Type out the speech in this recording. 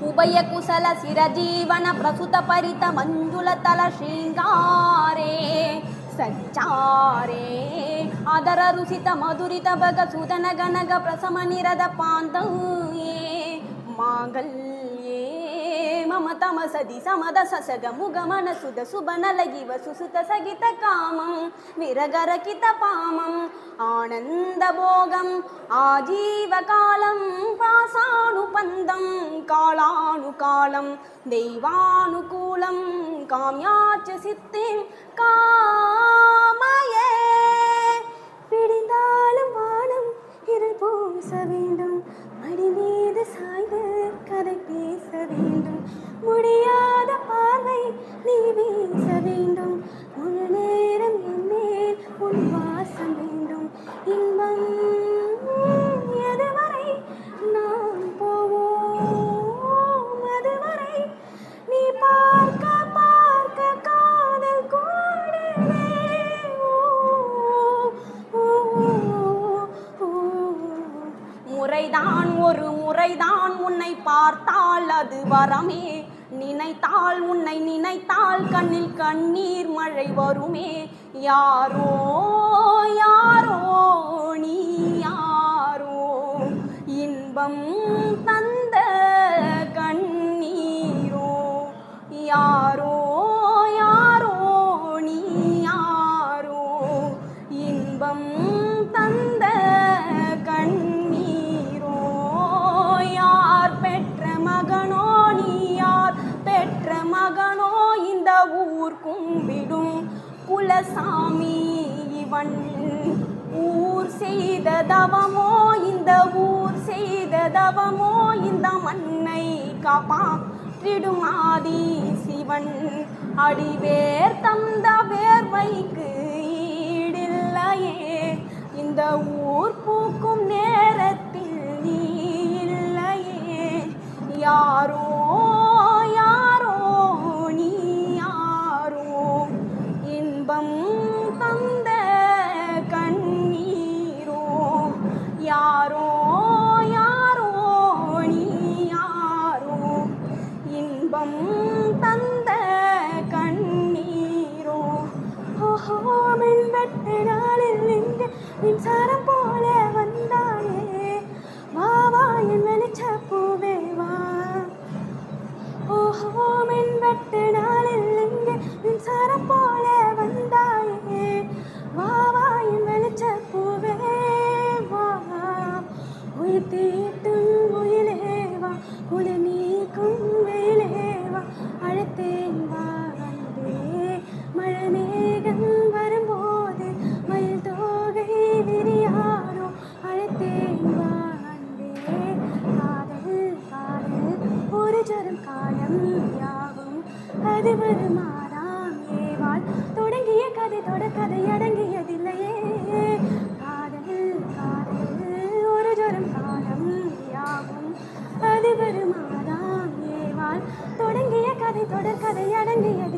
उभय कुशल शिरजीवन प्रसुत परित मंजुल तल श्रृंगारे संचारे आदर रुसित मधुरित भग सुदन गनग प्रसम निरद पांतये मांगल्ये मम तम सदि समद ससग मुग मन सुद सुबन लगिव सुसुत सगित कामं विरगरकित पामं आनंद भोगं आजीव कालं पासानुपन्दं कालानुकालं दैवानुकूलं काम्याच सिद्धिं कामये பிடிந்தாலும் வானம் இருள் பூச வேண்டும் மடி மீது சாய்ந்து கதை பேச வேண்டும் முடியாத பார்வை நீ வீச வேண்டும் முழு நேரம் என்னேல் உன் வாசம் வேண்டும் இன்பம் எதுவரை நாம் போவோம் அதுவரை நீ பார்க்க பார்க்க காதல் கூடுதே முறைதான் ஒரு முறைதான் உன்னை பார்த்தால் அது வரமே நினைத்தால் உன்னை நினைத்தால் கண்ணில் கண்ணீர் மழை வருமே யாரோ யாரோ நீ யாரோ இன்பம் தந்த கண்ணீரோ யாரோ யாரோ நீ யாரோ இன்பம் தந்த கண்ணீரோ யார் பெற்ற மகனோ நீ யார் பெற்ற மகனோ இந்த ஊர் கும்பிடும் குலசாமி இவன் ஊர் செய்த தவமோ இந்த ஊர் செய்த தவமோ இந்த மண்ணை காப்பாற்றிடும் ஆதி சிவன் அடிவேர் தந்த வேர்வைக்கு ஈடில்லையே இந்த ஊர் பூக்கும் நேரத்தில் நீ இல்லையே யாரோ யாரோ நீ யாரோ இன்பம் தந்த கண்ணீரோ யாரோ யாரோ நீ யாரோ இன்பம் தந்த கண்ணீரோ ஓஹோ மின் வெட்டு நாளில் இங்கு மின்சாரம் போல வந்தாயே வா வா என் வெளிச்ச பூவே வா ஓஹோ மின் வெட்டு நாளில் இங்கு மின்சாரம் போல வந்தாயே வா வா என் வெளிச்ச பூவே வா உயிர் தீட்டும் உயிலே வா உளி நீக்கும் வெயிலே வா அழைத்தேன் வா வந்தே மழை மேகம் வரும்போது மயில் தோகை விரியாரோ அழைத்தேன் வா வந்தே காதல் காதல் ஒரு ஜரம் காலம் யாவும் அது வருமாறாம் ஏவாள் தொடங்கிய கதை தொடர்கதை அடங்கியதில்லையே காதல் காதல் ஒரு ஜரம் காலம் யாவும் அது வருமாறாம் ஏவாள் தொடங்கிய கதை தொடர்கதை அடங்கியது